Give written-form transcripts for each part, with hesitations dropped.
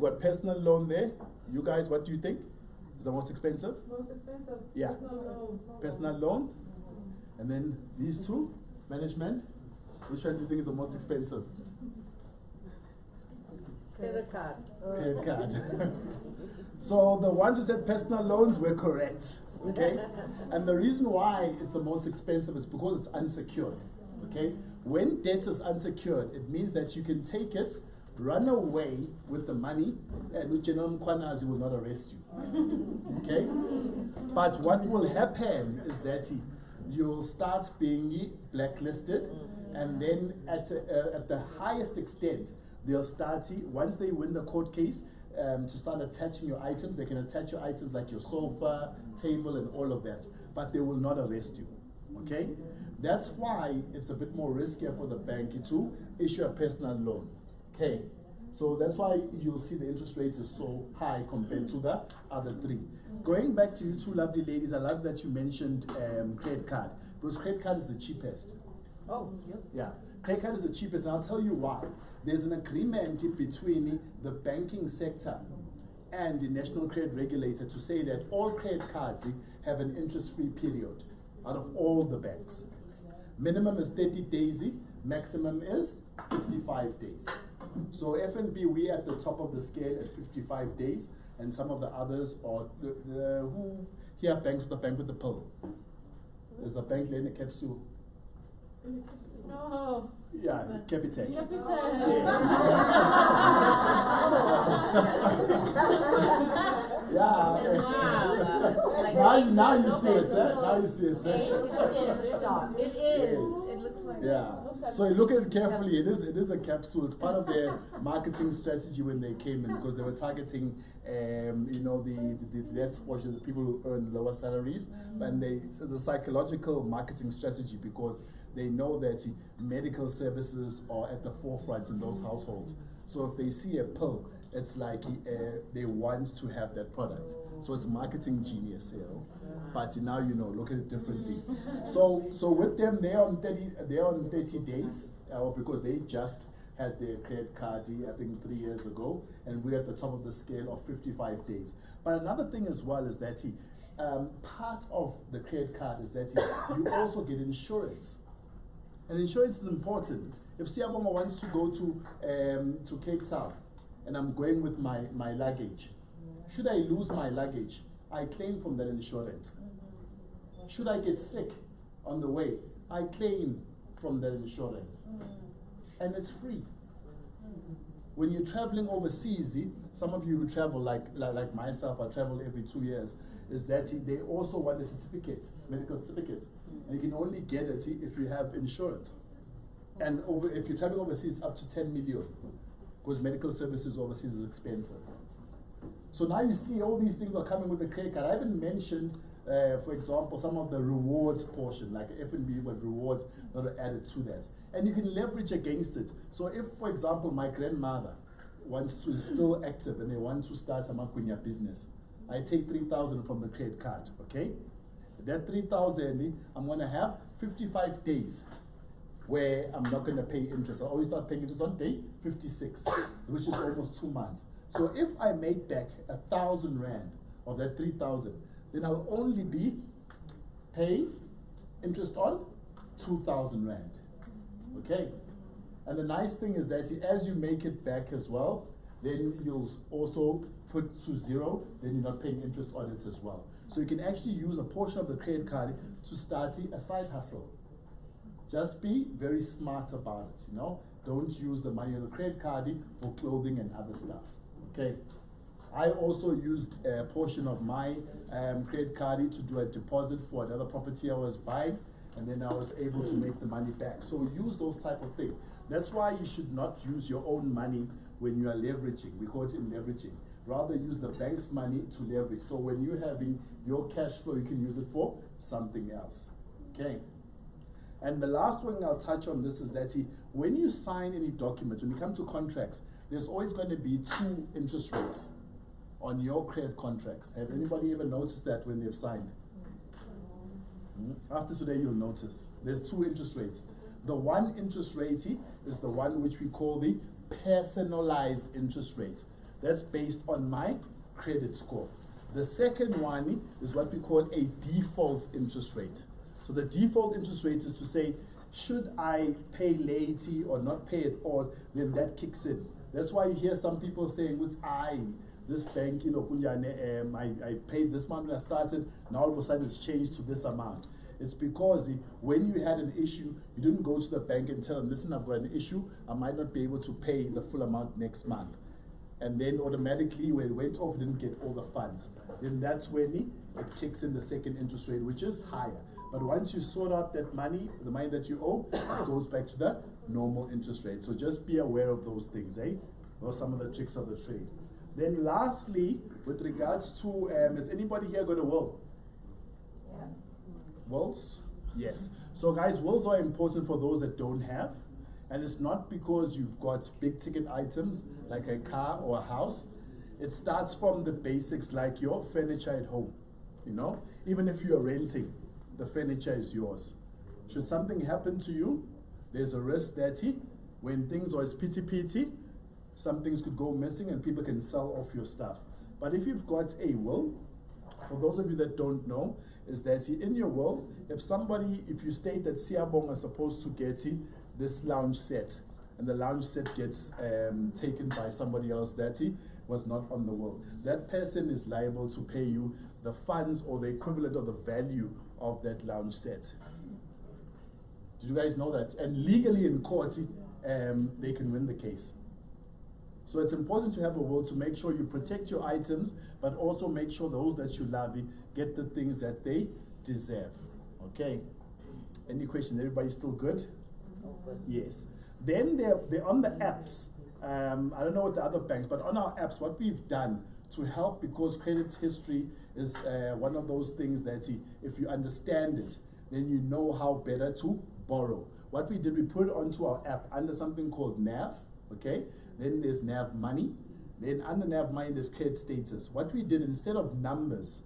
got personal loan there. You guys, what do you think is the most expensive? Most expensive. Yeah. Personal loan. Personal loan. And then these two, management. Which one do you think is the most expensive? Credit card. Credit card. So the ones who said personal loans were correct. Okay? And the reason why it's the most expensive is because it's unsecured. Okay? When debt is unsecured, it means that you can take it, run away with the money, and Uchenom Kwanazi will not arrest you. Okay? But what will happen is that you'll start being blacklisted, and then at the highest extent, they'll start, once they win the court case, to start attaching your items. They can attach your items like your sofa, table, and all of that, but they will not arrest you. Okay? That's why it's a bit more riskier for the bank to issue a personal loan. Okay? So that's why you'll see the interest rate is so high compared to the other three. Going back to you two lovely ladies, I love that you mentioned credit card, because credit card is the cheapest. Oh, yes. Yeah, credit card is the cheapest, and I'll tell you why. There's an agreement between the banking sector and the National Credit Regulator to say that all credit cards have an interest-free period out of all the banks. Minimum is 30 days, maximum is 55 days. So FNB, we're at the top of the scale at 55 days, and some of the others are who here banks with the bank with the pill. There's a bank lane capsule. No. Yeah, Capitec. Capitec. Yeah. Now you see it, eh? Now you see it, eh? It is. It looks like yeah. So you look at it carefully. It is a capsule. It's part of their marketing strategy when they came in, because they were targeting, you know, the less fortunate, the people who earn lower salaries, and the psychological marketing strategy, because they know that medical services are at the forefront in those households. So if they see a pill, it's like they want to have that product. So it's marketing genius, you know. But now you know, look at it differently. So with them, they're on 30 days, because they just had their credit card, I think 3 years ago, and we're at the top of the scale of 55 days. But another thing as well is that part of the credit card is that you also get insurance. And insurance is important. If Siabonga wants to go to Cape Town, and I'm going with my luggage, should I lose my luggage, I claim from that insurance. Should I get sick on the way, I claim from that insurance. And it's free. When you're traveling overseas, some of you who travel, like myself, I travel every 2 years, is that they also want a certificate, medical certificate. And you can only get it if you have insurance. And if you're traveling overseas, it's up to 10 million, because medical services overseas is expensive. So now you see all these things are coming with the credit card. I haven't mentioned, for example, some of the rewards portion, like FNB, but rewards that are added to that. And you can leverage against it. So if, for example, my grandmother is still active and they want to start a Makunya business, I take 3,000 from the credit card, okay? That 3,000, I'm gonna have 55 days where I'm not gonna pay interest. I always start paying interest on day 56, which is almost 2 months. So if I make back 1,000 rand of that 3,000, then I'll only be paying interest on 2,000 rand. Okay? And the nice thing is that as you make it back as well, then you'll also put to zero, then you're not paying interest on it as well. So you can actually use a portion of the credit card to start a side hustle. Just be very smart about it, you know? Don't use the money on the credit card for clothing and other stuff, okay? I also used a portion of my credit card to do a deposit for another property I was buying, and then I was able to make the money back. So use those type of things. That's why you should not use your own money when you are leveraging. We call it in leveraging. Rather use the bank's money to leverage. So when you're having your cash flow, you can use it for something else, okay? And the last one I'll touch on this is that when you sign any documents, when you come to contracts, there's always going to be 2 interest rates on your credit contracts. Have anybody ever noticed that when they've signed? After today, you'll notice there's 2 interest rates. The one interest rate is the one which we call the personalized interest rate. That's based on my credit score. The second one is what we call a default interest rate. So the default interest rate is to say, should I pay late or not pay at all, then that kicks in. That's why you hear some people saying, this bank, I paid this amount when I started, now all of a sudden it's changed to this amount. It's because when you had an issue, you didn't go to the bank and tell them, listen, I've got an issue, I might not be able to pay the full amount next month. And then automatically, when it went off, you didn't get all the funds. Then that's when it kicks in the second interest rate, which is higher. But once you sort out that money, the money that you owe, it goes back to the normal interest rate. So just be aware of those things, eh? Those are some of the tricks of the trade. Then lastly, with regards to, has anybody here got a will? Yeah. Wills? Yes. So guys, wills are important for those that don't have. And it's not because you've got big ticket items like a car or a house. It starts from the basics like your furniture at home. Even if you're renting, the furniture is yours. Should something happen to you, there's a risk that when things are pity, some things could go missing and people can sell off your stuff. But if you've got a will, for those of you that don't know, is that in your will, if you state that Siyabong is supposed to get this lounge set, and the lounge set gets taken by somebody else that was not on the will, that person is liable to pay you the funds or the equivalent of the value of that lounge set. Did you guys know that? And legally in court, they can win the case. So it's important to have a will to make sure you protect your items, but also make sure those that you love get the things that they deserve. Okay? Any questions? Everybody still good? Yes. Then they're on the apps. I don't know what the other banks, but on our apps, what we've done to help, because credit history is one of those things that if you understand it, then you know how better to borrow. What we did, we put it onto our app under something called NAV, okay? Then there's NAV money. Then under NAV money, there's credit status. What we did, instead of numbers,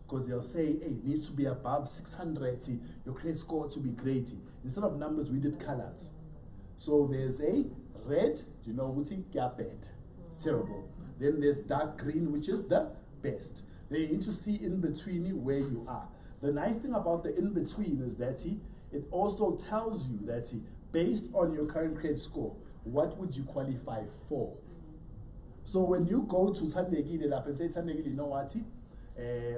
because they'll say, hey, it needs to be above 600, your credit score to be great. Instead of numbers, we did colors. So there's a red, what's it? Bad. It's terrible. Then there's dark green, which is the best. Then you need to see in between where you are. The nice thing about the in between is that it also tells you that based on your current credit score, what would you qualify for? So when you go to Thandekile up and say, Thandekile, you know what?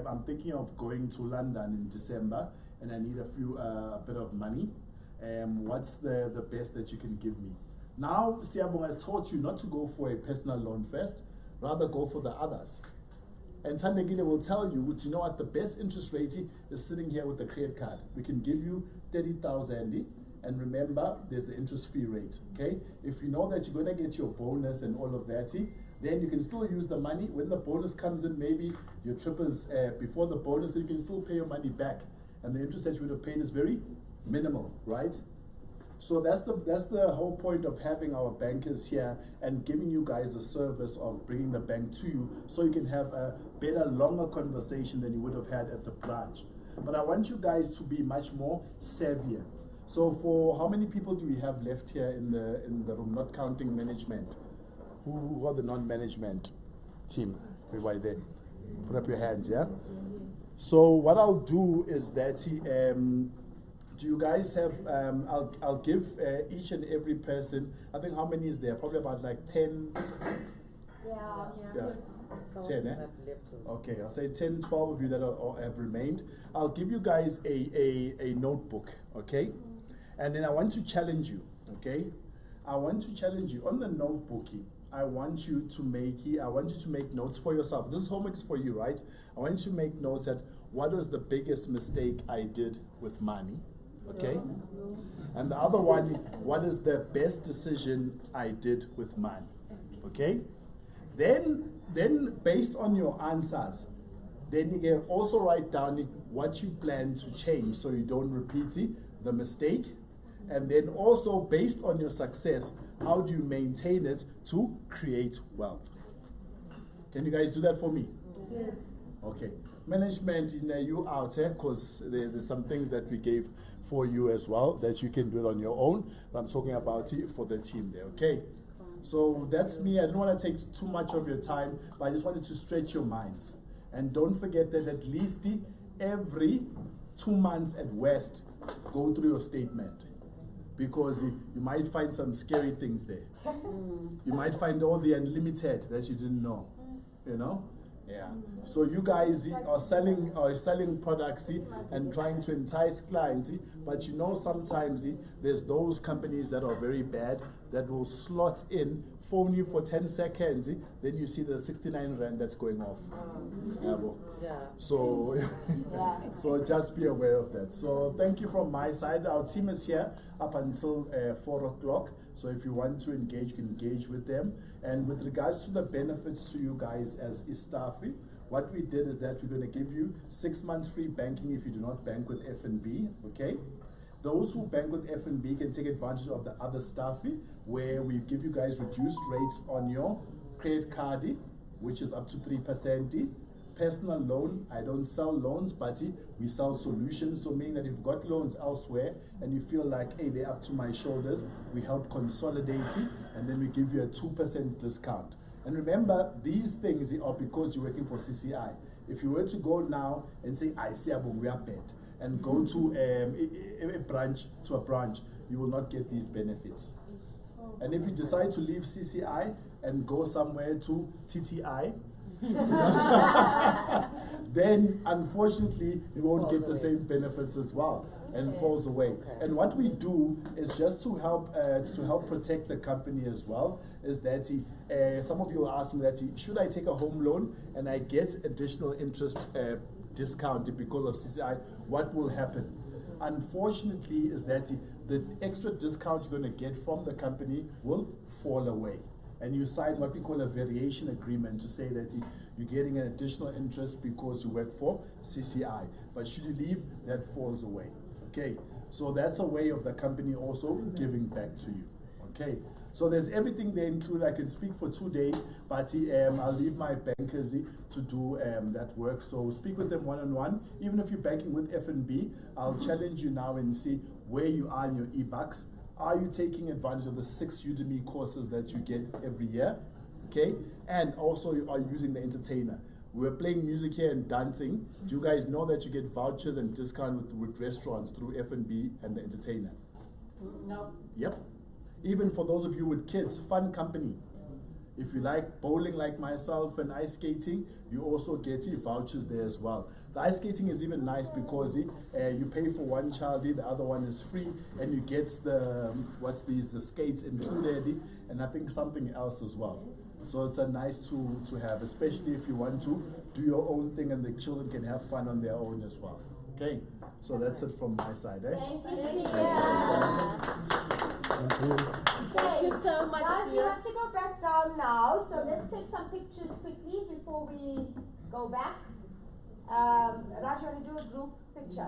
I'm thinking of going to London in December and I need a bit of money. What's the best that you can give me? Now, Siyabong has taught you not to go for a personal loan first, rather go for the others. And Thandekile will tell you, you know what, the best interest rate is sitting here with the credit card. We can give you 30,000, and remember, there's the interest fee rate, okay? If you know that you're gonna get your bonus and all of that, then you can still use the money. When the bonus comes in, maybe your trip is before the bonus, you can still pay your money back. And the interest that you would have paid is very minimal, right? So that's the whole point of having our bankers here and giving you guys the service of bringing the bank to you so you can have a better, longer conversation than you would have had at the branch. But I want you guys to be much more savvier. So for how many people do we have left here in the room, not counting management? Who are the non-management team? Everybody there. Put up your hands, yeah? So what I'll do is that do you guys have, I'll give each and every person, I think how many is there? Probably about like 10. Yeah. 10, eh? Okay, I'll say 10, 12 of you that have remained. I'll give you guys a notebook, okay? And then I want to challenge you, okay? I want to challenge you on the notebook. I want you to make notes for yourself. This homework's for you, right? I want you to make notes that what was the biggest mistake I did with money, okay? And the other one, what is the best decision I did with money, okay? Then based on your answers, then you can also write down what you plan to change so you don't repeat the mistake. And then also based on your success, how do you maintain it to create wealth? Can you guys do that for me? Yes. Okay. Management, you out there, because there's some things that we gave for you as well that you can do it on your own. But I'm talking about it for the team there, okay? So that's me. I don't want to take too much of your time, but I just wanted to stretch your minds. And don't forget that at least every 2 months at West, go through your statement. Because you might find some scary things there. You might find all the unlimited that you didn't know. You know? Yeah. So you guys are selling products and trying to entice clients, but you know sometimes there's those companies that are very bad that will slot in, phone you for 10 seconds, then you see the 69 rand that's going off. Yeah. So, so just be aware of that. So thank you from my side. Our team is here up until 4 o'clock. So if you want to engage, you can engage with them. And with regards to the benefits to you guys as staff, what we did is that we're going to give you 6 months free banking if you do not bank with FNB, okay? Those who bank with FNB can take advantage of the other stuff where we give you guys reduced rates on your credit card, which is up to 3%. Personal loan, I don't sell loans, but we sell solutions. So meaning that if you've got loans elsewhere and you feel like, hey, they're up to my shoulders, we help consolidate and then we give you a 2% discount. And remember, these things are because you're working for CCI. If you were to go now and say, I see a bed, and go to a branch, you will not get these benefits. And if you decide to leave CCI and go somewhere to TTI, then unfortunately you won't get the same benefits as well, and falls away. And what we do is just to help protect the company as well, is that some of you will ask me that should I take a home loan and I get additional interest discount because of CCI, what will happen? Unfortunately is that the extra discount you're going to get from the company will fall away. And you sign what we call a variation agreement to say that you're getting an additional interest because you work for CCI. But should you leave, that falls away. Okay, so that's a way of the company also giving back to you. Okay, so there's everything there included. I can speak for 2 days, but I'll leave my bankers to do that work. So speak with them one-on-one. Even if you're banking with FNB, I'll challenge you now and see where you are in your e-bucks. Are you taking advantage of the 6 Udemy courses that you get every year? Okay, and also you are using the entertainer. We're playing music here and dancing. Do you guys know that you get vouchers and discount with restaurants through FNB and the entertainer? No. Yep. Even for those of you with kids, fun company. If you like bowling like myself and ice skating, you also get vouchers there as well. The ice skating is even nice because you pay for one child, the other one is free, and you get the skates included, and I think something else as well. So it's a nice tool to have, especially if you want to do your own thing and the children can have fun on their own as well. Okay, so that's it from my side. Thank you, Thank you so much, Guys, we Sia. have to go back down now, so let's take some pictures quickly before we go back. Raj, you want to do a group picture?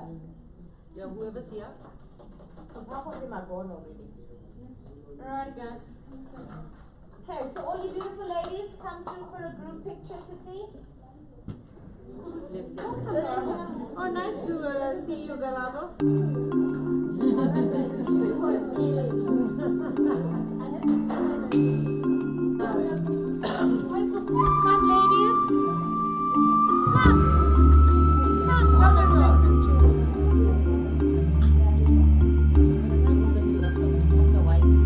Yeah, whoever's here. Because half of them are gone already. Alright, guys. Okay, so all you beautiful ladies, come through for a group picture quickly. Oh, nice to see you, Galavo. Come, ladies. Come and take pictures. The whites.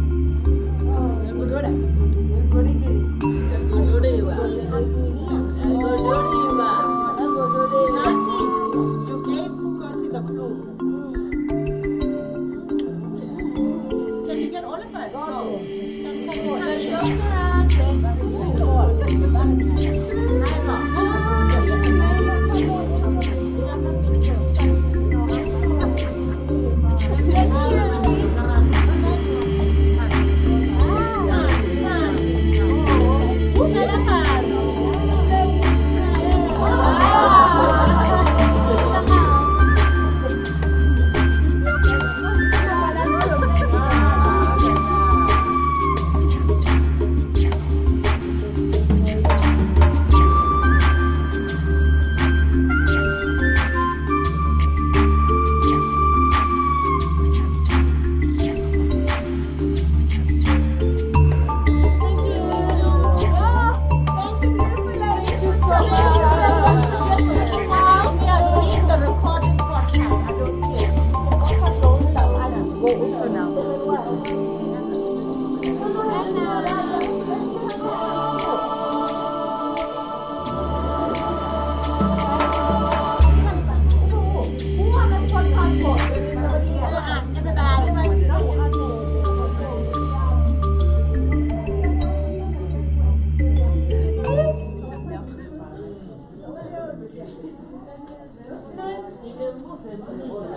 You gave Kukosi the flu. Can you get all of us? No. hope so now. Anna, Raja,